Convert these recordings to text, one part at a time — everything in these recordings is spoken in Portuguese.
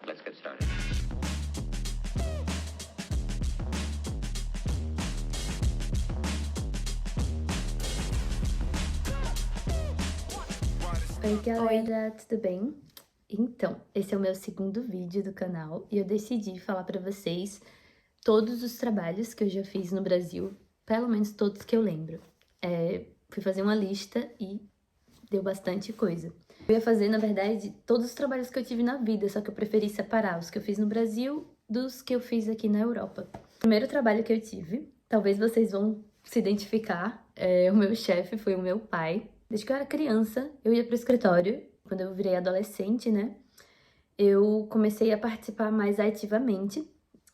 Let's get started. Oi galera, tudo bem? Então, esse é o meu segundo vídeo do canal e eu decidi falar pra vocês todos os trabalhos que eu já fiz no Brasil, pelo menos todos que eu lembro. Fui fazer uma lista e deu bastante coisa. Eu ia fazer, na verdade, todos os trabalhos que eu tive na vida, só que eu preferi separar os que eu fiz no Brasil dos que eu fiz aqui na Europa. O primeiro trabalho que eu tive, talvez vocês vão se identificar, o meu chefe foi o meu pai. Desde que eu era criança, eu ia pro escritório. Quando eu virei adolescente, né, eu comecei a participar mais ativamente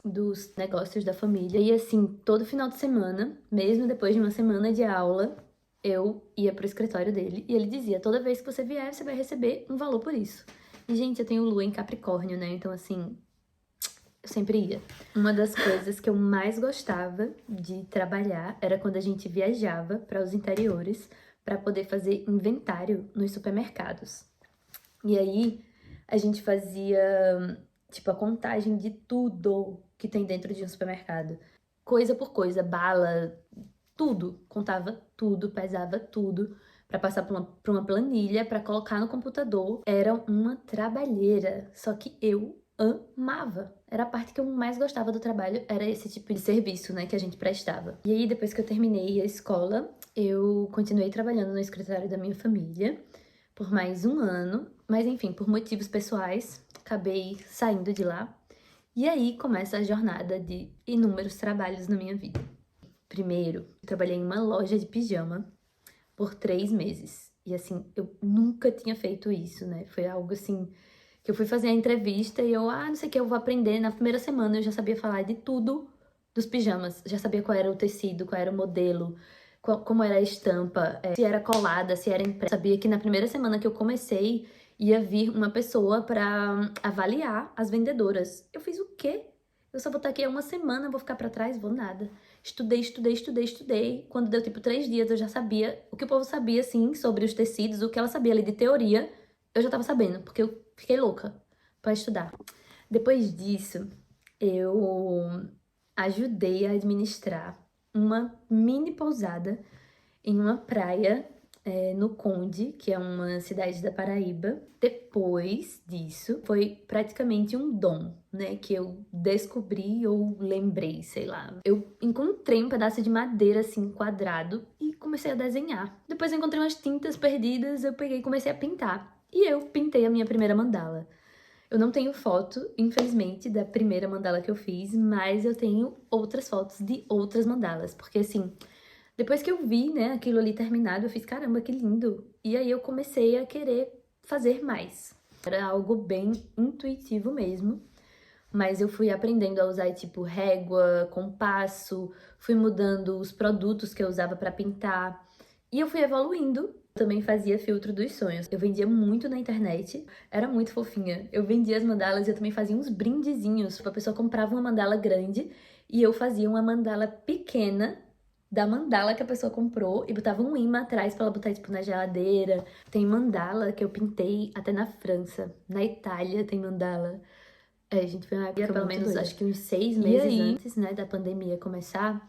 dos negócios da família. E assim, todo final de semana, mesmo depois de uma semana de aula, eu ia pro escritório dele e ele dizia: toda vez que você vier, você vai receber um valor por isso. E, gente, eu tenho lua em Capricórnio, né? Então, assim, eu sempre ia. Uma das coisas que eu mais gostava de trabalhar era quando a gente viajava para os interiores para poder fazer inventário nos supermercados. E aí, a gente fazia, tipo, a contagem de tudo que tem dentro de um supermercado. Coisa por coisa, bala, tudo. Contava tudo, pesava tudo, para passar por uma planilha, para colocar no computador. Era uma trabalheira, só que eu amava. Era a parte que eu mais gostava do trabalho, era esse tipo de serviço, né, que a gente prestava. E aí, depois que eu terminei a escola, eu continuei trabalhando no escritório da minha família por mais um ano, mas enfim, por motivos pessoais, acabei saindo de lá. E aí começa a jornada de inúmeros trabalhos na minha vida. Primeiro, eu trabalhei em uma loja de pijama por 3 meses. E assim, eu nunca tinha feito isso, né? Foi algo assim, que eu fui fazer a entrevista e eu, não sei o que, eu vou aprender. Na primeira semana eu já sabia falar de tudo dos pijamas. Já sabia qual era o tecido, qual era o modelo, como era a estampa, se era colada, se era impressa. Sabia que na primeira semana que eu comecei, ia vir uma pessoa pra avaliar as vendedoras. Eu fiz o quê? Eu só vou estar aqui há uma semana, vou ficar pra trás? Vou nada. Estudei. Quando deu tipo 3 dias, eu já sabia o que o povo sabia, assim, sobre os tecidos, o que ela sabia ali de teoria, eu já tava sabendo, porque eu fiquei louca pra estudar. Depois disso, eu ajudei a administrar uma mini pousada em uma praia no Conde, que é uma cidade da Paraíba. Depois disso, foi praticamente um dom, né, que eu descobri ou lembrei, sei lá. Eu encontrei um pedaço de madeira, assim, quadrado, e comecei a desenhar. Depois eu encontrei umas tintas perdidas, eu peguei e comecei a pintar. E eu pintei a minha primeira mandala. Eu não tenho foto, infelizmente, da primeira mandala que eu fiz, mas eu tenho outras fotos de outras mandalas, porque assim, depois que eu vi, né, aquilo ali terminado, eu fiz, caramba, que lindo! E aí eu comecei a querer fazer mais. Era algo bem intuitivo mesmo, mas eu fui aprendendo a usar, tipo, régua, compasso, fui mudando os produtos que eu usava pra pintar, e eu fui evoluindo. Também fazia filtro dos sonhos. Eu vendia muito na internet, era muito fofinha. Eu vendia as mandalas e eu também fazia uns brindezinhos. Tipo, a pessoa comprava uma mandala grande e eu fazia uma mandala pequena da mandala que a pessoa comprou e botava um imã atrás pra ela botar, tipo, na geladeira. Tem mandala que eu pintei até na França, na Itália tem mandala. Gente, foi uma época pelo menos, doida. Acho que uns 6 meses antes, né, da pandemia começar,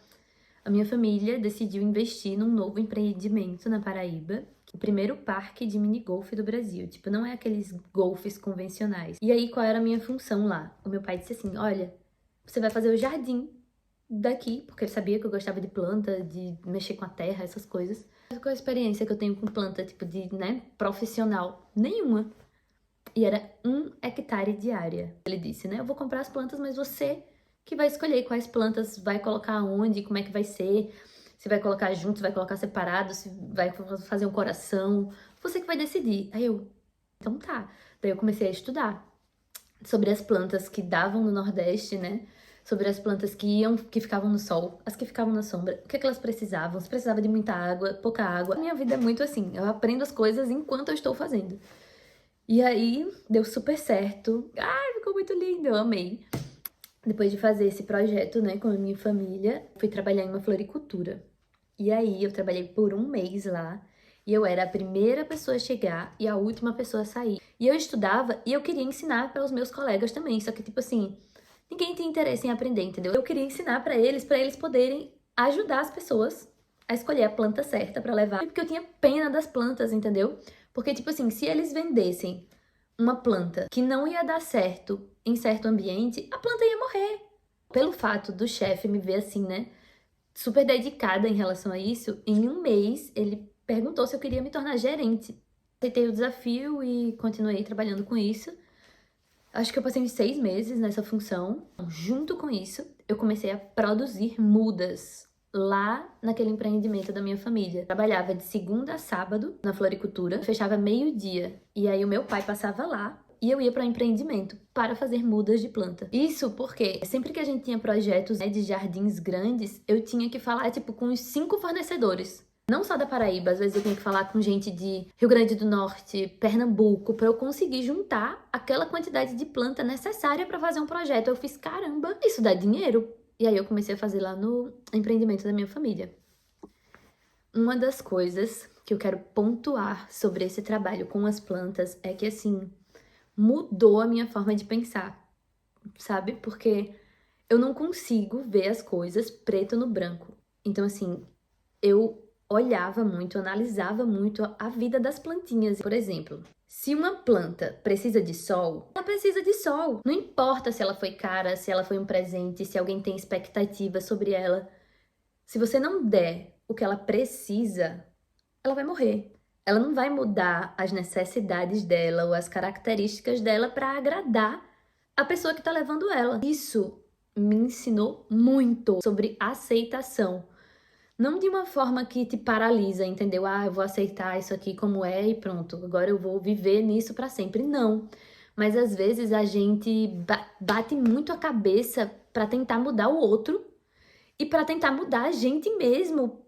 a minha família decidiu investir num novo empreendimento na Paraíba, o primeiro parque de mini golfe do Brasil. Tipo, não é aqueles golfes convencionais. E aí, qual era a minha função lá? O meu pai disse assim, olha, você vai fazer o jardim daqui, porque ele sabia que eu gostava de planta, de mexer com a terra, essas coisas. Qual a experiência que eu tenho com planta, tipo, de, né, profissional? Nenhuma. E era 1 hectare de área. Ele disse, né, eu vou comprar as plantas, mas você que vai escolher quais plantas vai colocar onde, como é que vai ser, se vai colocar junto, se vai colocar separado, se vai fazer um coração, você que vai decidir. Aí eu, então tá. Daí eu comecei a estudar sobre as plantas que davam no Nordeste, né? Sobre as plantas que ficavam no sol, as que ficavam na sombra, o que é que elas precisavam, se precisava de muita água, pouca água. A minha vida é muito assim, eu aprendo as coisas enquanto eu estou fazendo. E aí, deu super certo. Ai, ficou muito lindo, eu amei. Depois de fazer esse projeto, né, com a minha família, fui trabalhar em uma floricultura. E aí, eu trabalhei por 1 mês lá. E eu era a primeira pessoa a chegar e a última pessoa a sair. E eu estudava e eu queria ensinar para os meus colegas também. Só que, tipo assim, ninguém tem interesse em aprender, entendeu? Eu queria ensinar para eles poderem ajudar as pessoas a escolher a planta certa para levar. Porque eu tinha pena das plantas, entendeu? Porque, tipo assim, se eles vendessem uma planta que não ia dar certo em certo ambiente, a planta ia morrer. Pelo fato do chefe me ver assim, né, super dedicada em relação a isso, em um mês ele perguntou se eu queria me tornar gerente. Aceitei o desafio e continuei trabalhando com isso. Acho que eu passei uns 6 meses nessa função. Junto com isso, eu comecei a produzir mudas lá naquele empreendimento da minha família. Trabalhava de segunda a sábado na floricultura, fechava meio-dia. E aí o meu pai passava lá e eu ia para o empreendimento para fazer mudas de planta. Isso porque sempre que a gente tinha projetos, né, de jardins grandes, eu tinha que falar tipo com uns 5 fornecedores. Não só da Paraíba, às vezes eu tinha que falar com gente de Rio Grande do Norte, Pernambuco, para eu conseguir juntar aquela quantidade de planta necessária para fazer um projeto. Eu fiz, caramba, isso dá dinheiro. E aí eu comecei a fazer lá no empreendimento da minha família. Uma das coisas que eu quero pontuar sobre esse trabalho com as plantas é que, assim, mudou a minha forma de pensar, sabe? Porque eu não consigo ver as coisas preto no branco. Então, assim, eu olhava muito, analisava muito a vida das plantinhas. Por exemplo, se uma planta precisa de sol, ela precisa de sol. Não importa se ela foi cara, se ela foi um presente, se alguém tem expectativa sobre ela. Se você não der o que ela precisa, ela vai morrer. Ela não vai mudar as necessidades dela ou as características dela para agradar a pessoa que está levando ela. Isso me ensinou muito sobre aceitação. Não de uma forma que te paralisa, entendeu? Ah, eu vou aceitar isso aqui como é e pronto, agora eu vou viver nisso para sempre. Não. Mas às vezes a gente bate muito a cabeça para tentar mudar o outro e para tentar mudar a gente mesmo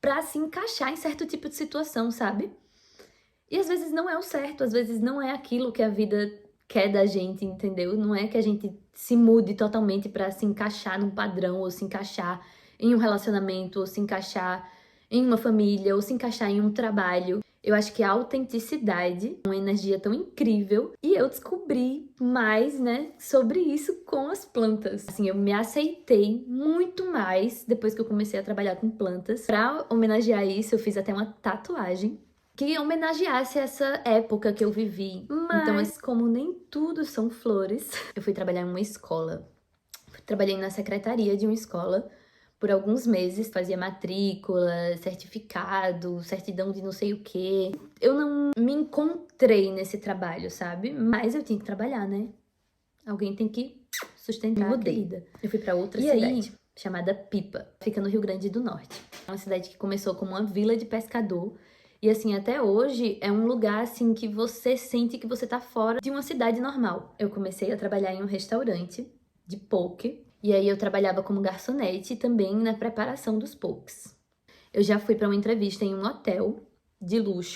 para se encaixar em certo tipo de situação, sabe? E às vezes não é o certo, às vezes não é aquilo que a vida quer da gente, entendeu? Não é que a gente se mude totalmente para se encaixar num padrão ou se encaixar em um relacionamento, ou se encaixar em uma família, ou se encaixar em um trabalho. Eu acho que a autenticidade é uma energia tão incrível e eu descobri mais, né, sobre isso com as plantas. Assim, eu me aceitei muito mais depois que eu comecei a trabalhar com plantas. Pra homenagear isso, eu fiz até uma tatuagem que homenageasse essa época que eu vivi. Mas, como nem tudo são flores, eu fui trabalhar em uma escola. Trabalhei na secretaria de uma escola por alguns meses, fazia matrícula, certificado, certidão de não sei o quê. Eu não me encontrei nesse trabalho, sabe? Mas eu tinha que trabalhar, né? Alguém tem que sustentar a vida. Eu fui pra outra cidade, chamada Pipa. Fica no Rio Grande do Norte. É uma cidade que começou como uma vila de pescador. E assim, até hoje, é um lugar assim que você sente que você tá fora de uma cidade normal. Eu comecei a trabalhar em um restaurante de poke. E aí eu trabalhava como garçonete e também na preparação dos pokes. Eu já fui para uma entrevista em um hotel de luxo